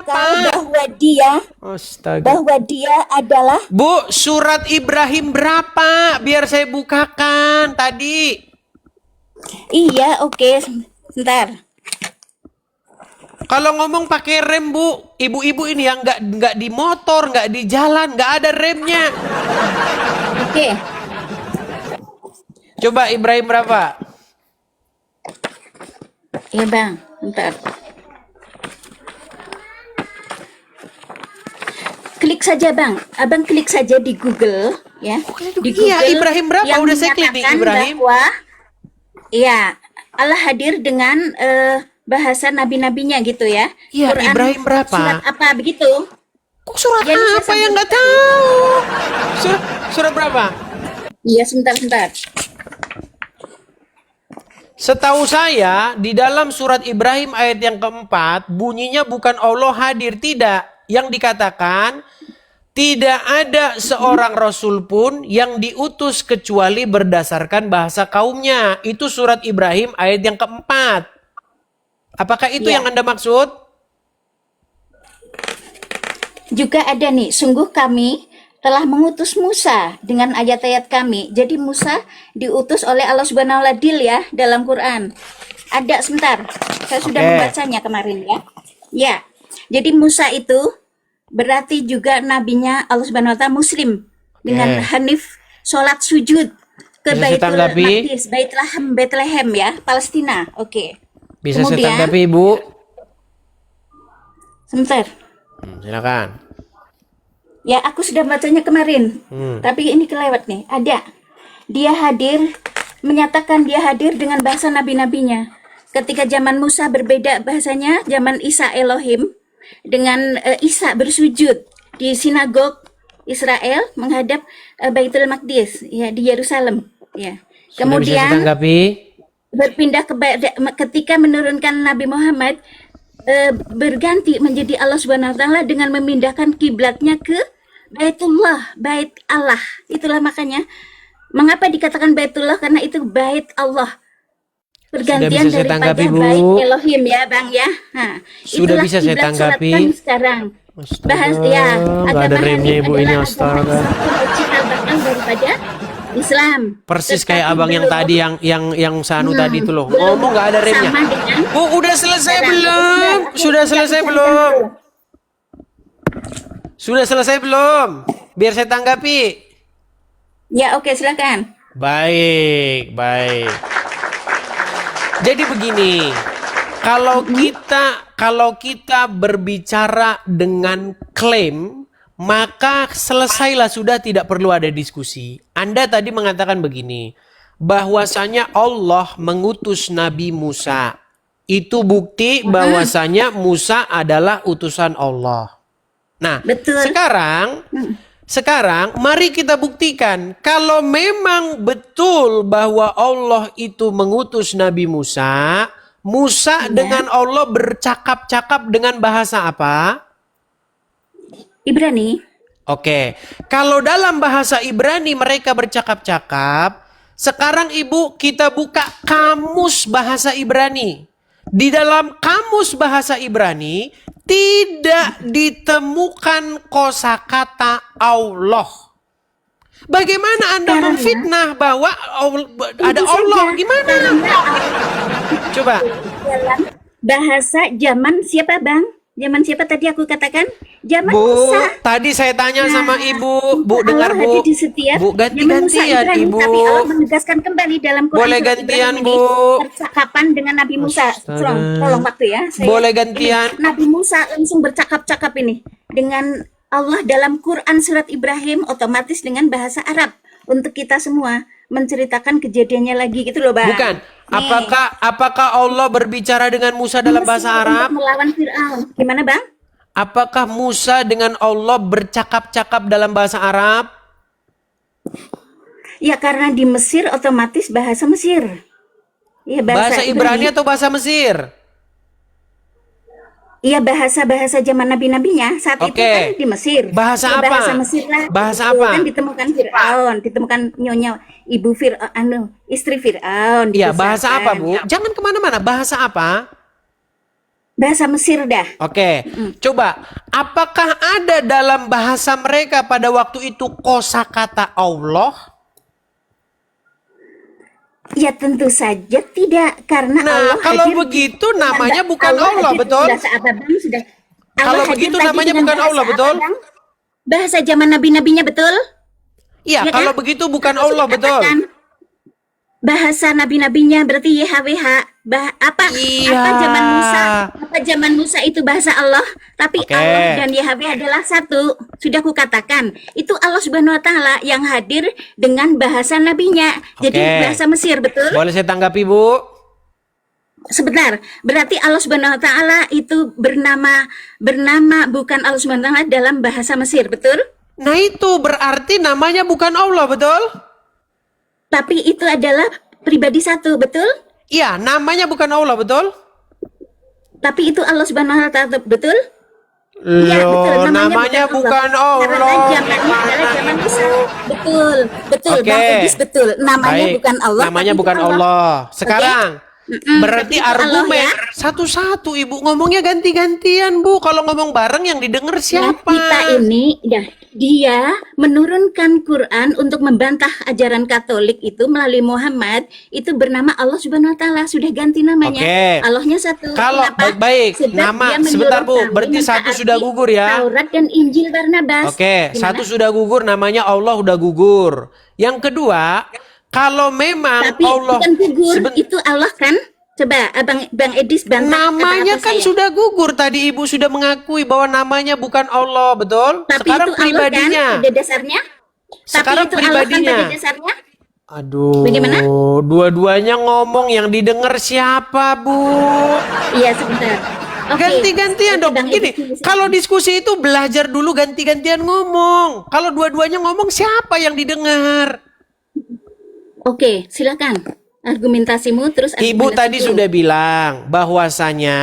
berapa? Astaga. Bahwa dia adalah Bu, surat Ibrahim berapa? Biar saya bukakan tadi. iya, oke, sebentar. Kalau ngomong pakai rem, Bu, ibu-ibu ini yang nggak di motor, nggak di jalan, nggak ada remnya. Oke. Coba Ibrahim berapa? Iya, Bang. Bentar. Klik saja, Bang. Abang klik saja di Google, ya. Di Iya, Ibrahim berapa? yang Udah saya klik nih, menyatakan Ibrahim. Bahwa, iya, Allah hadir dengan bahasa nabi-nabinya gitu ya. Iya, Ibrahim berapa? Surat apa begitu? Kok surat Jadi saya apa yang sambil- nggak tahu? Surat berapa? Iya, sebentar. Setahu saya, di dalam surat Ibrahim ayat yang keempat, bunyinya bukan Allah hadir, tidak. Yang dikatakan, tidak ada seorang rasul pun yang diutus kecuali berdasarkan bahasa kaumnya. Itu surat Ibrahim ayat yang keempat. Apakah itu Ya. yang Anda maksud? Juga ada nih, sungguh kami telah mengutus Musa dengan ayat-ayat kami. Jadi Musa diutus oleh Allah Subhanahu wa Ta'ala ya dalam Quran. Ada sebentar. Saya sudah Oke. membacanya kemarin ya. Ya. Jadi Musa itu berarti juga nabinya Allah Subhanahu wa Ta'ala Muslim dengan Oke. hanif salat sujud ke Bisa saya Baitul tanggapi? Maqdis, Bethlehem ya, Palestina. Oke. Bisa saya Kemudian, tanggapi, Ibu? sebentar. Silakan. Ya, aku sudah bacanya kemarin. Tapi ini kelewat nih. Ada. Dia hadir, menyatakan dia hadir dengan bahasa nabi-nabinya. Ketika zaman Musa berbeda bahasanya, zaman Isa Elohim, dengan Isa bersujud di sinagog Israel menghadap Baitul Maqdis ya di Yerusalem ya. Sudah bisa saya Kemudian tanggapi? berpindah ketika menurunkan Nabi Muhammad berganti menjadi Allah Subhanahu wa Ta'ala dengan memindahkan kiblatnya ke Baitullah, Bait Allah. Itulah makanya mengapa dikatakan Baitullah, karena itu Bait Allah. Pergantian Sudah bisa saya daripada tanggapi, Bu? Bait Elohim ya, Bang ya. Nah, Sudah itulah bisa saya kiblat sholat tanggapi? kami sekarang. Astaga, Bahas ya, nggak ada agama remnya, Hanif Ibu, ini, adalah agama astaga. yang cikal bakal daripada Islam. Persis Tetapi kayak abang yang belum tadi yang Sanu tadi itu loh. belum Ngomong nggak ada remnya. sama dengan Bu, udah selesai sekarang. belum? Sudah selesai belum? Sudah selesai belum? Biar saya tanggapi. Ya, oke, silakan. Baik. Jadi begini, kalau kita berbicara dengan klaim, maka selesailah, sudah, tidak perlu ada diskusi. Anda tadi mengatakan begini, bahwasanya Allah mengutus Nabi Musa. Itu bukti bahwasanya Musa adalah utusan Allah. Nah, Betul. sekarang mari kita buktikan kalau memang betul bahwa Allah itu mengutus Nabi Musa. Musa dengan Allah bercakap-cakap dengan bahasa apa? Ibrani. Oke, kalau dalam bahasa Ibrani mereka bercakap-cakap, sekarang Ibu kita buka kamus bahasa Ibrani. Di dalam kamus bahasa Ibrani tidak ditemukan kosakata Allah. Bagaimana Anda memfitnah bahwa ada Tentu Allah? saja, Gimana? karena Coba. dalam bahasa zaman siapa, Bang? Zaman siapa tadi aku katakan? Zaman Bu, Musa. tadi saya tanya sama Ibu. Bu, Allah dengar Bu. hadir di setiap Bu, zaman Musa ganti-gantian Ibrahim, Ibu. tapi Allah menegaskan kembali dalam Quran Boleh surat gantian, Ibrahim ini, Bu. percakapan dengan Nabi Musa. Astaga. Tolong waktu ya. Boleh gantian. Ini, Nabi Musa langsung bercakap-cakap ini dengan Allah dalam Quran surat Ibrahim, otomatis dengan bahasa Arab untuk kita semua menceritakan kejadiannya lagi gitu loh, Bang. Bukan. Nih, Apakah Allah berbicara dengan Musa dalam bahasa Mesir Arab? untuk melawan Fir'aun. Gimana, Bang? Apakah Musa dengan Allah bercakap-cakap dalam bahasa Arab? Ya, karena di Mesir otomatis bahasa Mesir. Ya, Bahasa Ibrani atau bahasa Mesir? Iya, bahasa-bahasa zaman nabi-nabinya saat itu Oke. kan di Mesir. Bahasa Ya, apa? Bahasa Mesir lah. Bahasa Itu apa? Kan ditemukan Fir'aun, ditemukan nyonya ibu Fir'aun, istri Fir'aun. Iya, bahasa apa, dipisahkan. Bu? Jangan kemana-mana. Bahasa apa? Bahasa Mesir dah. Oke, coba apakah ada dalam bahasa mereka pada waktu itu kosakata Allah? Ya tentu saja tidak, karena Nah, Allah kalau hadir begitu namanya dengan- bukan Allah, hadir betul? Bahasa apa, Bang? Sudah. Kalau Allah hadir begitu tadi namanya dengan bukan bahasa Allah, apa, betul? Bang? Bahasa zaman nabi-nabinya, betul? Iya, Ya kalau kan? begitu bukan Kalau Allah, sudah betul? katakan bahasa nabi-nabinya berarti YHWH. Apa Iya. zaman Musa? Apa zaman Musa itu bahasa Allah, tapi Oke. Allah dan YHWH adalah satu. Sudah kukatakan, itu Allah Subhanahu wa taala yang hadir dengan bahasa nabinya. Jadi Oke. bahasa Mesir, betul? Boleh saya tanggapi, Bu? Sebentar, berarti Allah Subhanahu wa taala itu bernama bukan Allah Subhanahu wa taala dalam bahasa Mesir, betul? Nah, itu berarti namanya bukan Allah, betul? Tapi itu adalah pribadi satu, betul? Iya, namanya bukan Allah, betul? Tapi itu Allah Subhanahu wa taala, betul? Iya, betul. Loh, namanya bukan Karena Allah. zamannya adalah zaman Musa. Betul, betul. Oke. Bang Edis, betul. Namanya Baik, bukan Allah. namanya tapi itu bukan Allah. Sekarang, berarti tapi itu Allah, argumen ya. satu-satu, Ibu ngomongnya ganti-gantian, Bu. Kalau ngomong bareng yang didengar Nah, siapa? kita ini, dia menurunkan Quran untuk membantah ajaran Katolik itu melalui Muhammad, itu bernama Allah Subhanahu wa taala, sudah ganti namanya. Oke. Allahnya satu. Kalau Kenapa? baik, Sebab nama dia sebentar, Bu. menyuruh Berarti kami satu mentaati sudah gugur ya. Taurat dan Injil Barnabas. Oke, Gimana? satu sudah gugur, namanya Allah udah gugur. Yang kedua, kalau memang Tapi Allah bukan gugur, seben- itu Allah kan? Coba Bang Edis bantah namanya kata-kata kan saya. sudah gugur. Tadi Ibu sudah mengakui bahwa namanya bukan Allah, betul? Tapi Sekarang itu Allah kan pribadinya. pada dasarnya. Sekarang Tapi itu Allah kan pribadinya. pada dasarnya. Aduh, Bagaimana? dua-duanya ngomong, yang didengar siapa, Bu? Iya, sebentar. Oke. Ganti-gantian dong. Bang Gini, Edis, kalau diskusi itu belajar dulu ganti-gantian ngomong. Kalau dua-duanya ngomong, siapa yang didengar? Oke, silakan. Argumentasimu terus Ibu tadi argumentasiku. sudah bilang bahwasanya